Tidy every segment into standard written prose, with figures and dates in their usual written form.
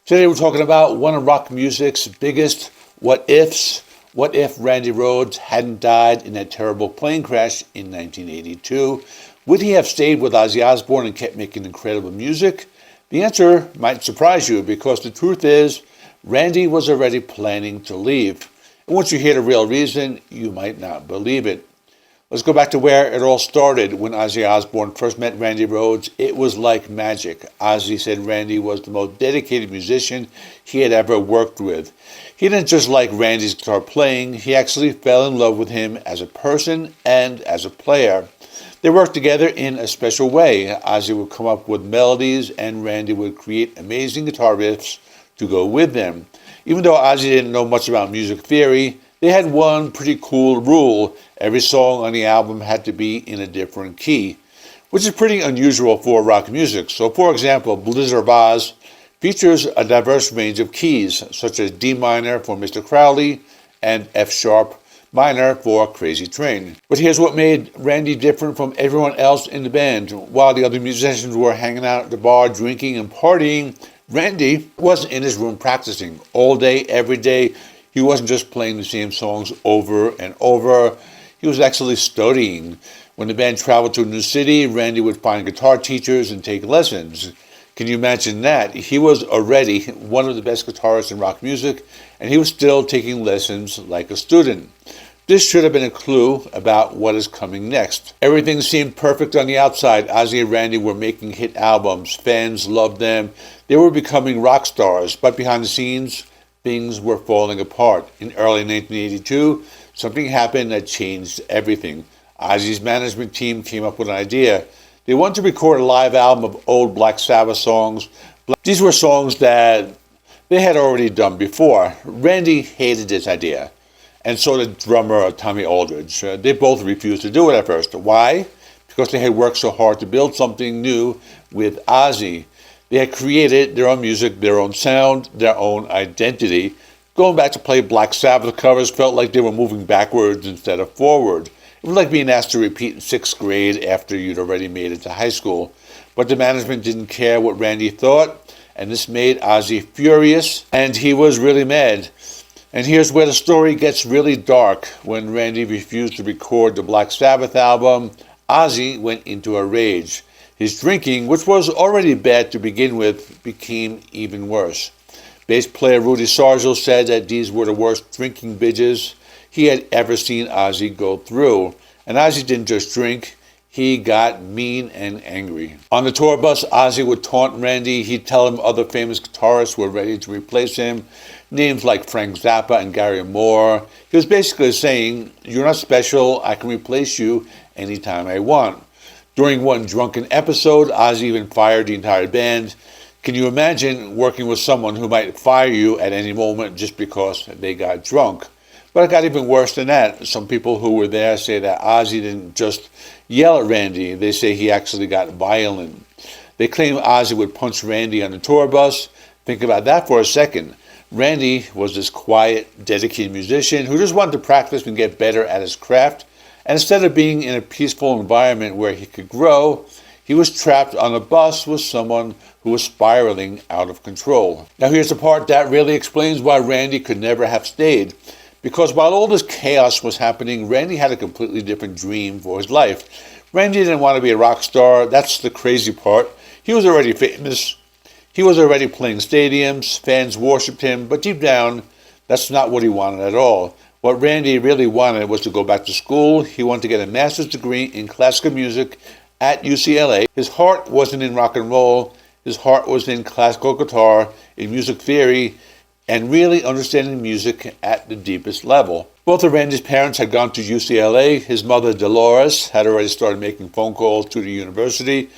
Today we're talking about one of rock music's biggest what-ifs. What if Randy Rhoads hadn't died in that terrible plane crash in 1982? Would he have stayed with Ozzy Osbourne and kept making incredible music? The answer might surprise you because the truth is, Randy was already planning to leave. And once you hear the real reason, you might not believe it. Let's go back to where it all started. When Ozzy Osbourne first met Randy Rhoads, it was like magic. Ozzy said Randy was the most dedicated musician he had ever worked with. He didn't just like Randy's guitar playing, he actually fell in love with him as a person and as a player. They worked together in a special way. Ozzy would come up with melodies and Randy would create amazing guitar riffs to go with them. Even though Ozzy didn't know much about music theory, they had one pretty cool rule. Every song on the album had to be in a different key, which is pretty unusual for rock music. So, for example, Blizzard of Oz features a diverse range of keys, such as D minor for Mr. Crowley and F sharp minor for Crazy Train. But here's what made Randy different from everyone else in the band. While the other musicians were hanging out at the bar, drinking and partying, Randy wasn't in his room practicing all day, every day. He wasn't just playing the same songs over and over. He was actually studying. When the band traveled to a new city, Randy would find guitar teachers and take lessons. Can you imagine that? He was already one of the best guitarists in rock music, and he was still taking lessons like a student. This should have been a clue about what is coming next. Everything seemed perfect on the outside. Ozzy and Randy were making hit albums. Fans loved them. They were becoming rock stars, but behind the scenes, things were falling apart. In early 1982, something happened that changed everything. Ozzy's management team came up with an idea. They wanted to record a live album of old Black Sabbath songs. These were songs that they had already done before. Randy hated this idea, and so did drummer Tommy Aldridge. They both refused to do it at first. Why? Because they had worked so hard to build something new with Ozzy. They had created their own music, their own sound, their own identity. Going back to play Black Sabbath covers felt like they were moving backwards instead of forward. It was like being asked to repeat in 6th grade after you'd already made it to high school. But the management didn't care what Randy thought, and this made Ozzy furious, and he was really mad. And here's where the story gets really dark. When Randy refused to record the Black Sabbath album, Ozzy went into a rage. His drinking, which was already bad to begin with, became even worse. Bass player Rudy Sarzo said that these were the worst drinking binges he had ever seen Ozzy go through. And Ozzy didn't just drink, he got mean and angry. On the tour bus, Ozzy would taunt Randy. He'd tell him other famous guitarists were ready to replace him. Names like Frank Zappa and Gary Moore. He was basically saying, "You're not special, I can replace you anytime I want." During one drunken episode, Ozzy even fired the entire band. Can you imagine working with someone who might fire you at any moment just because they got drunk? But it got even worse than that. Some people who were there say that Ozzy didn't just yell at Randy. They say he actually got violent. They claim Ozzy would punch Randy on the tour bus. Think about that for a second. Randy was this quiet, dedicated musician who just wanted to practice and get better at his craft. And instead of being in a peaceful environment where he could grow, he was trapped on a bus with someone who was spiraling out of control. Now here's the part that really explains why Randy could never have stayed. Because while all this chaos was happening, Randy had a completely different dream for his life. Randy didn't want to be a rock star. That's the crazy part. He was already famous. He was already playing stadiums. Fans worshipped him. But deep down, that's not what he wanted at all. What Randy really wanted was to go back to school. He wanted to get a master's degree in classical music at UCLA. His heart wasn't in rock and roll. His heart was in classical guitar, in music theory, and really understanding music at the deepest level. Both of Randy's parents had gone to UCLA. His mother, Dolores, had already started making phone calls to the university.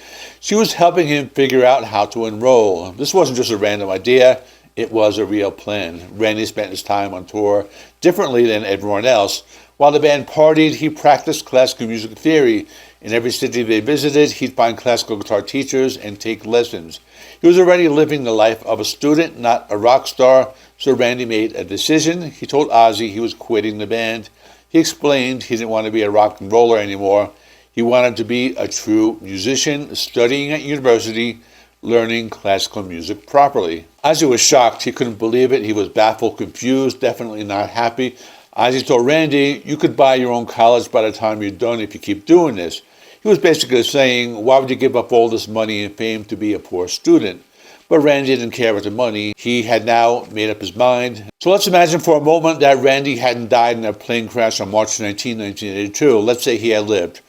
She was helping him figure out how to enroll. This wasn't just a random idea. It was a real plan. Randy spent his time on tour differently than everyone else. While the band partied, he practiced classical music theory. In every city they visited, he'd find classical guitar teachers and take lessons. He was already living the life of a student, not a rock star, so Randy made a decision. He told Ozzy he was quitting the band. He explained he didn't want to be a rock and roller anymore. He wanted to be a true musician, studying at university, learning classical music properly. Ozzy was shocked. He couldn't believe it. He was baffled, confused, definitely not happy. Ozzy told Randy, "You could buy your own college by the time you're done if you keep doing this." He was basically saying, why would you give up all this money and fame to be a poor student? But Randy didn't care about the money. He had now made up his mind. So let's imagine for a moment that Randy hadn't died in a plane crash on March 19, 1982. Let's say he had lived.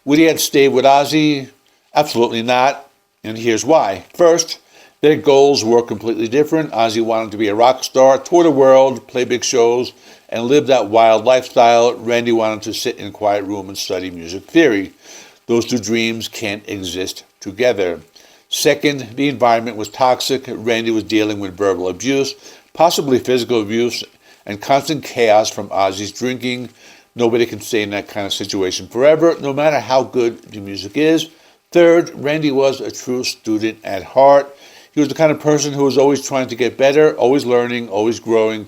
Would he have stayed with Ozzy? Absolutely not. And here's why. First, their goals were completely different. Ozzy wanted to be a rock star, tour the world, play big shows, and live that wild lifestyle. Randy wanted to sit in a quiet room and study music theory. Those two dreams can't exist together. Second, the environment was toxic. Randy was dealing with verbal abuse, possibly physical abuse, and constant chaos from Ozzy's drinking. Nobody can stay in that kind of situation forever, no matter how good the music is. Third, Randy was a true student at heart. He was the kind of person who was always trying to get better, always learning, always growing.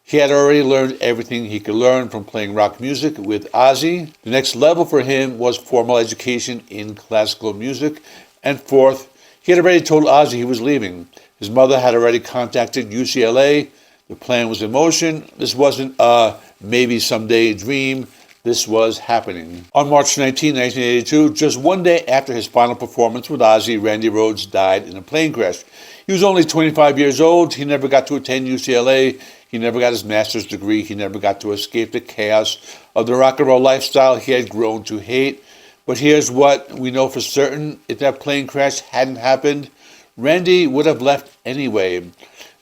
He had already learned everything he could learn from playing rock music with Ozzy. The next level for him was formal education in classical music. And fourth, he had already told Ozzy he was leaving. His mother had already contacted UCLA. The plan was in motion. This wasn't a maybe someday dream. This was happening. On March 19, 1982, just one day after his final performance with Ozzy, Randy Rhoads died in a plane crash. He was only 25 years old. He never got to attend UCLA. He never got his master's degree. He never got to escape the chaos of the rock and roll lifestyle he had grown to hate. But here's what we know for certain. If that plane crash hadn't happened, Randy would have left anyway.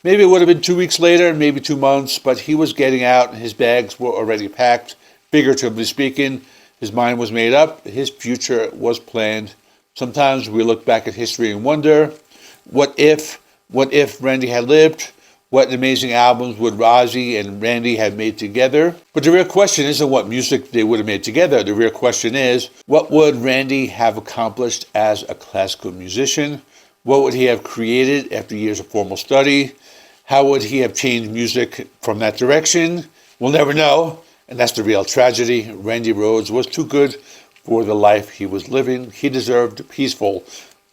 Maybe it would have been 2 weeks later, maybe 2 months, but he was getting out. His bags were already packed. Figuratively speaking, his mind was made up. His future was planned. Sometimes we look back at history and wonder, what if Randy had lived? What amazing albums would Ozzy and Randy have made together? But the real question isn't what music they would have made together. The real question is, what would Randy have accomplished as a classical musician? What would he have created after years of formal study? How would he have changed music from that direction? We'll never know. And that's the real tragedy. Randy Rhoads was too good for the life he was living. He deserved a peaceful,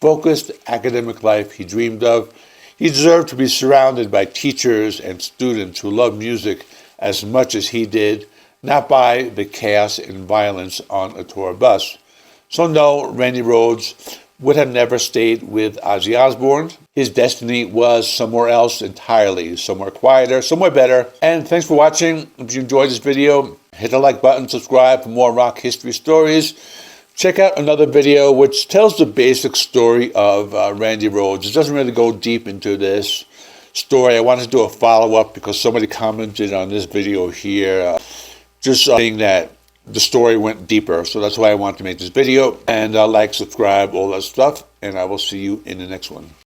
focused academic life he dreamed of. He deserved to be surrounded by teachers and students who loved music as much as he did, not by the chaos and violence on a tour bus. So no, Randy Rhoads would have never stayed with Ozzy Osbourne. His destiny was somewhere else entirely, somewhere quieter, somewhere better. And thanks for watching. If you enjoyed this video, hit the like button, subscribe for more rock history stories. Check out another video which tells the basic story of Randy Rhoads. It doesn't really go deep into this story. I wanted to do a follow-up because somebody commented on this video here just saying that the story went deeper. So that's why I wanted to make this video. And like, subscribe, all that stuff. And I will see you in the next one.